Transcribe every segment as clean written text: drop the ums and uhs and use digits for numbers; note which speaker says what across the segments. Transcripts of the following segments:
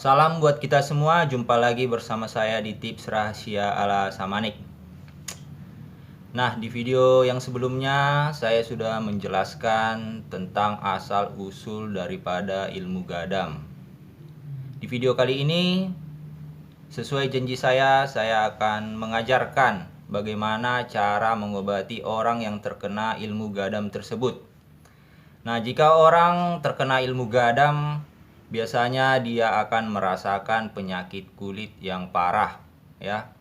Speaker 1: Salam buat kita semua, jumpa lagi bersama saya di Tips Rahasia ala Samanik. Nah, di video yang sebelumnya saya sudah menjelaskan tentang asal-usul daripada ilmu gadam. Di video kali ini, sesuai janji saya akan mengajarkan bagaimana cara mengobati orang yang terkena ilmu gadam tersebut. Nah, jika orang terkena ilmu gadam, biasanya dia akan merasakan penyakit kulit yang parah, ya.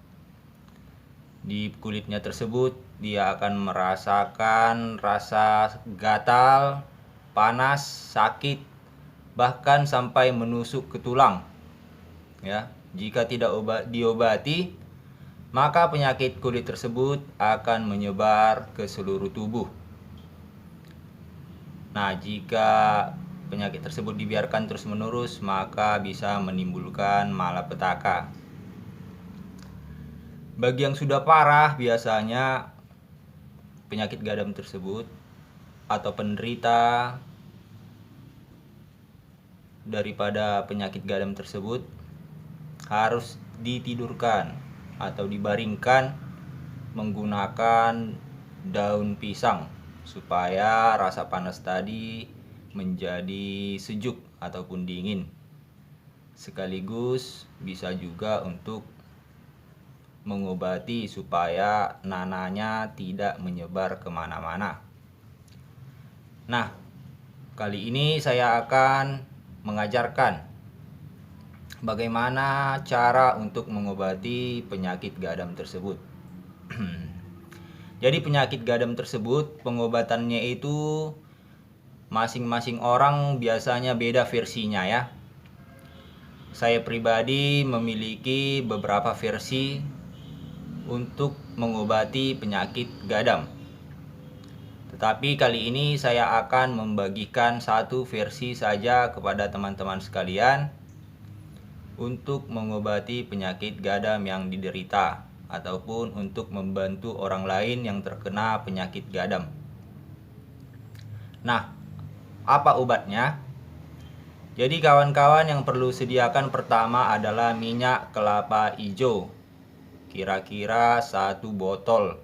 Speaker 1: Di kulitnya tersebut dia akan merasakan rasa gatal, panas, sakit, bahkan sampai menusuk ke tulang. Ya, jika tidak diobati, maka penyakit kulit tersebut akan menyebar ke seluruh tubuh. Nah, jika penyakit tersebut dibiarkan terus-menerus, maka bisa menimbulkan malapetaka. Bagi yang sudah parah, biasanya penyakit gadam tersebut atau penderita daripada penyakit gadam tersebut harus ditidurkan atau dibaringkan menggunakan daun pisang supaya rasa panas tadi menjadi sejuk ataupun dingin. Sekaligus bisa juga untuk mengobati supaya nananya tidak menyebar kemana-mana. Nah, kali ini saya akan mengajarkan bagaimana cara untuk mengobati penyakit gadam tersebut. Jadi penyakit gadam tersebut pengobatannya itu masing-masing orang biasanya beda versinya, ya. Saya pribadi memiliki beberapa versi untuk mengobati penyakit gadam. Tetapi kali ini saya akan membagikan satu versi saja kepada teman-teman sekalian untuk mengobati penyakit gadam yang diderita ataupun untuk membantu orang lain yang terkena penyakit gadam. Nah, apa obatnya? Jadi kawan-kawan, yang perlu sediakan pertama adalah minyak kelapa hijau. Kira-kira 1 botol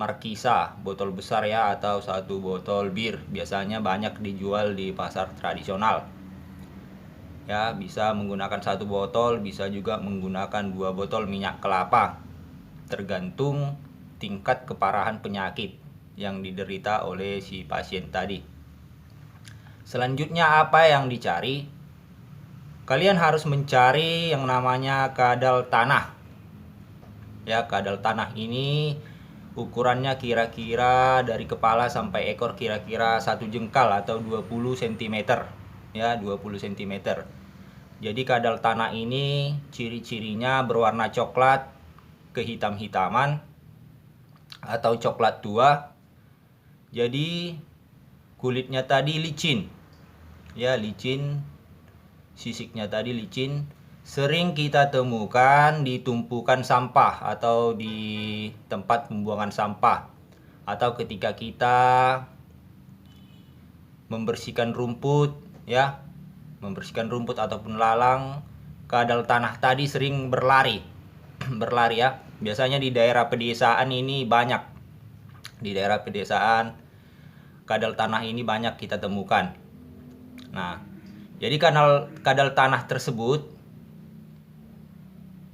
Speaker 1: Markisa, botol besar ya, atau 1 botol bir. Biasanya banyak dijual di pasar tradisional. Ya, bisa menggunakan 1 botol, bisa juga menggunakan 2 botol minyak kelapa. Tergantung tingkat keparahan penyakit yang diderita oleh si pasien tadi. Selanjutnya apa yang dicari? Kalian harus mencari yang namanya kadal tanah. Ya, kadal tanah ini ukurannya kira-kira dari kepala sampai ekor kira-kira 1 jengkal atau 20 cm. Ya, 20 cm. Jadi kadal tanah ini ciri-cirinya berwarna coklat kehitam-hitaman atau coklat tua. Jadi kulitnya tadi licin. Ya, licin. Sisiknya tadi licin. Sering kita temukan di tumpukan sampah atau di tempat pembuangan sampah, atau ketika kita membersihkan rumput, ya, membersihkan rumput ataupun lalang, kadal tanah tadi sering berlari. Berlari, ya. Biasanya di daerah pedesaan ini banyak. Di daerah pedesaan kadal tanah ini banyak kita temukan. Nah, jadi kadal tanah tersebut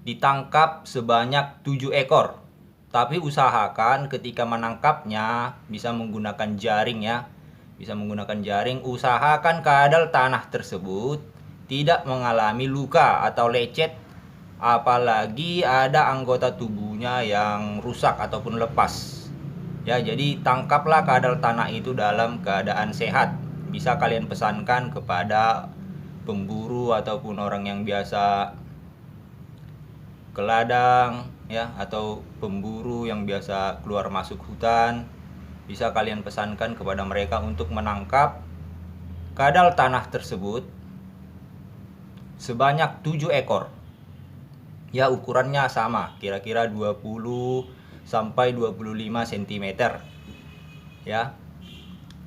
Speaker 1: ditangkap sebanyak 7 ekor. Tapi usahakan ketika menangkapnya bisa menggunakan jaring, ya. Bisa menggunakan jaring. Usahakan kadal tanah tersebut tidak mengalami luka atau lecet, apalagi ada anggota tubuhnya yang rusak ataupun lepas. Ya, jadi tangkaplah kadal tanah itu dalam keadaan sehat. Bisa kalian pesankan kepada pemburu ataupun orang yang biasa ke ladang, ya, atau pemburu yang biasa keluar masuk hutan. Bisa kalian pesankan kepada mereka untuk menangkap kadal tanah tersebut sebanyak 7 ekor. Ya, ukurannya sama, kira-kira 20 sampai 25 cm. Ya.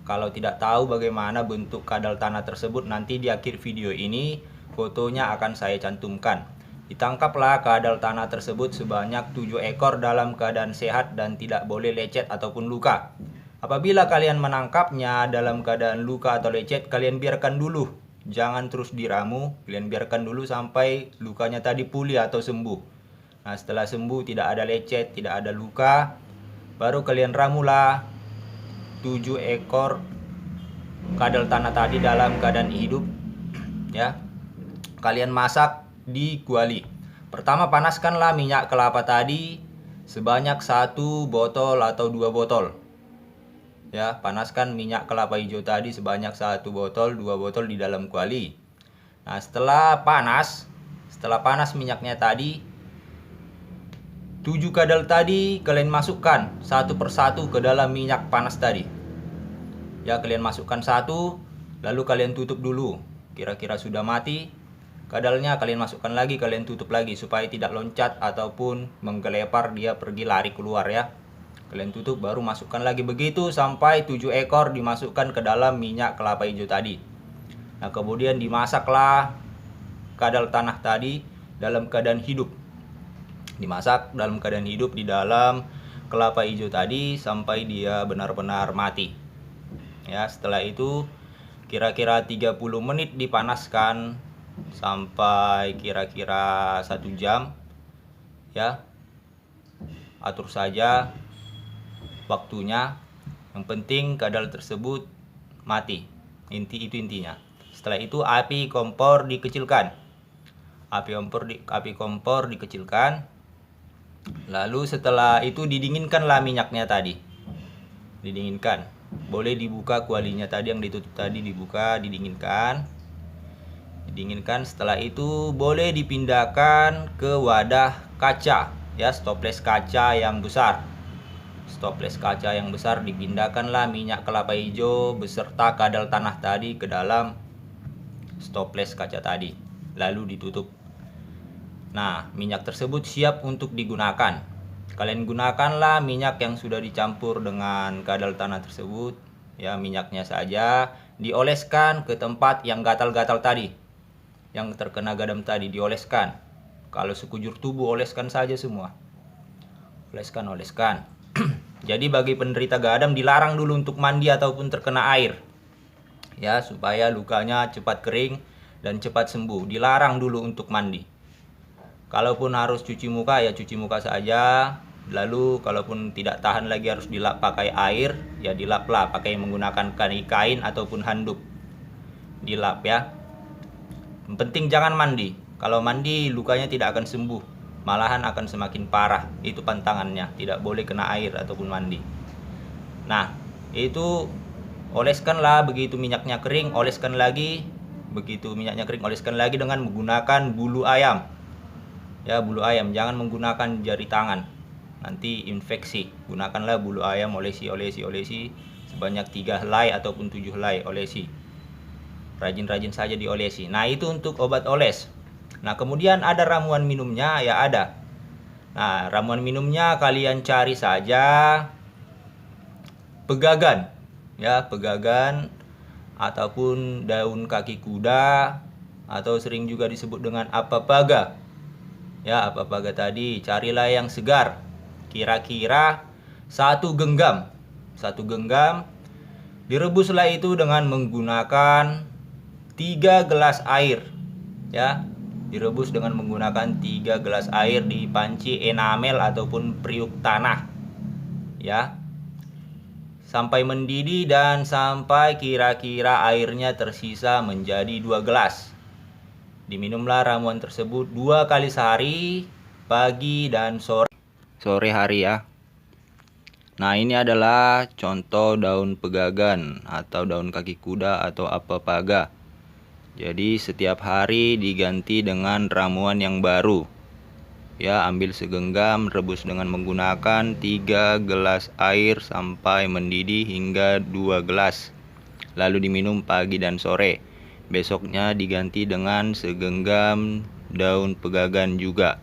Speaker 1: Kalau tidak tahu bagaimana bentuk kadal tanah tersebut, nanti di akhir video ini fotonya akan saya cantumkan. Ditangkaplah kadal tanah tersebut sebanyak 7 ekor dalam keadaan sehat dan tidak boleh lecet ataupun luka. Apabila kalian menangkapnya dalam keadaan luka atau lecet, kalian biarkan dulu. Jangan terus diramu, kalian biarkan dulu sampai lukanya tadi pulih atau sembuh. Nah, setelah sembuh, tidak ada lecet, tidak ada luka, baru kalian ramulah 7 ekor kadal tanah tadi dalam keadaan hidup. Ya, kalian masak di kuali. Pertama, panaskanlah minyak kelapa tadi sebanyak 1 botol atau 2 botol. Ya, panaskan minyak kelapa hijau tadi sebanyak 1 botol, 2 botol di dalam kuali. Nah, setelah panas minyaknya tadi, 7 kadal tadi kalian masukkan satu persatu ke dalam minyak panas tadi. Ya, kalian masukkan satu, lalu kalian tutup dulu. Kira-kira sudah mati kadalnya, kalian masukkan lagi, kalian tutup lagi supaya tidak loncat ataupun menggelepar, dia pergi lari keluar ya. Kalian tutup, baru masukkan lagi, begitu sampai 7 ekor dimasukkan ke dalam minyak kelapa hijau tadi. Nah, kemudian dimasaklah kadal tanah tadi dalam keadaan hidup. Dimasak dalam keadaan hidup di dalam kelapa hijau tadi sampai dia benar-benar mati. Ya, setelah itu kira-kira 30 menit dipanaskan sampai kira-kira 1 jam. Ya, atur saja waktunya, yang penting kadal tersebut mati. Itu intinya. Setelah itu api kompor dikecilkan. Api kompor dikecilkan. Lalu setelah itu didinginkanlah minyaknya tadi. Didinginkan. Boleh dibuka kualinya tadi yang ditutup tadi, dibuka, didinginkan. Setelah itu boleh dipindahkan ke wadah kaca, ya, stoples kaca yang besar. Stoples kaca yang besar, dipindahkanlah minyak kelapa hijau beserta kadal tanah tadi ke dalam stoples kaca tadi, lalu ditutup. Nah, minyak tersebut siap untuk digunakan. Kalian gunakanlah minyak yang sudah dicampur dengan kadal tanah tersebut, ya, minyaknya saja. Dioleskan ke tempat yang gatal-gatal tadi, yang terkena gadam tadi, dioleskan. Kalau sekujur tubuh, oleskan saja semua. Oleskan. Jadi bagi penderita gadam dilarang dulu untuk mandi ataupun terkena air. Ya, supaya lukanya cepat kering dan cepat sembuh. Dilarang dulu untuk mandi. Kalaupun harus cuci muka, ya cuci muka saja. Lalu kalaupun tidak tahan lagi harus dilap pakai air, ya dilaplah pakai menggunakan kain ataupun handuk. Dilap ya. Yang penting jangan mandi. Kalau mandi lukanya tidak akan sembuh, malahan akan semakin parah. Itu pantangannya, tidak boleh kena air ataupun mandi. Nah, itu oleskanlah, begitu minyaknya kering, oleskan lagi. Begitu minyaknya kering, oleskan lagi dengan menggunakan bulu ayam. Ya, bulu ayam, jangan menggunakan jari tangan. Nanti infeksi. Gunakanlah bulu ayam, olesi sebanyak 3 helai ataupun 7 helai, olesi. Rajin-rajin saja diolesi. Nah, itu untuk obat oles. Nah, kemudian ada ramuan minumnya, ya ada. Nah, ramuan minumnya kalian cari saja pegagan. Ya, pegagan ataupun daun kaki kuda, atau sering juga disebut dengan apapaga. Ya, apapaga tadi, carilah yang segar. Kira-kira 1 genggam. 1 genggam. Direbuslah itu dengan menggunakan 3 gelas air, ya. Direbus dengan menggunakan 3 gelas air di panci enamel ataupun periuk tanah, ya, sampai mendidih dan sampai kira-kira airnya tersisa menjadi 2 gelas. Diminumlah ramuan tersebut 2 kali sehari, pagi dan sore hari ya. Nah, ini adalah contoh daun pegagan atau daun kaki kuda atau apapaga. Jadi setiap hari diganti dengan ramuan yang baru. Ya, ambil segenggam, rebus dengan menggunakan 3 gelas air sampai mendidih hingga 2 gelas. Lalu diminum pagi dan sore. Besoknya diganti dengan segenggam daun pegagan juga.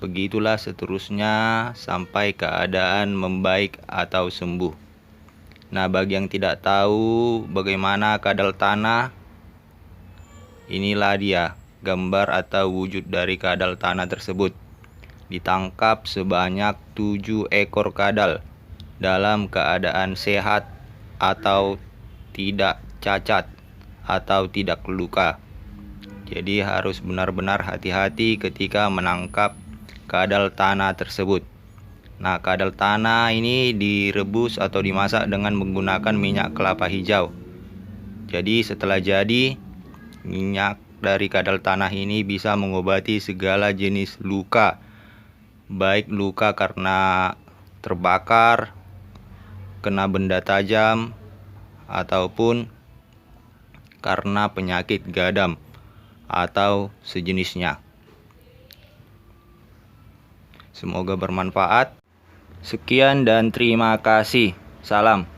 Speaker 1: Begitulah seterusnya sampai keadaan membaik atau sembuh. Nah, bagi yang tidak tahu bagaimana kadal tanah, Inilah dia gambar atau wujud dari kadal tanah tersebut. Ditangkap sebanyak 7 ekor kadal dalam keadaan sehat atau tidak cacat atau tidak luka. Jadi harus benar-benar hati-hati ketika menangkap kadal tanah tersebut. Nah, kadal tanah ini direbus atau dimasak dengan menggunakan minyak kelapa hijau. Jadi setelah jadi, minyak dari kadal tanah ini bisa mengobati segala jenis luka, baik luka karena terbakar, kena benda tajam, ataupun karena penyakit gadam atau sejenisnya. Semoga bermanfaat. Sekian dan terima kasih. Salam.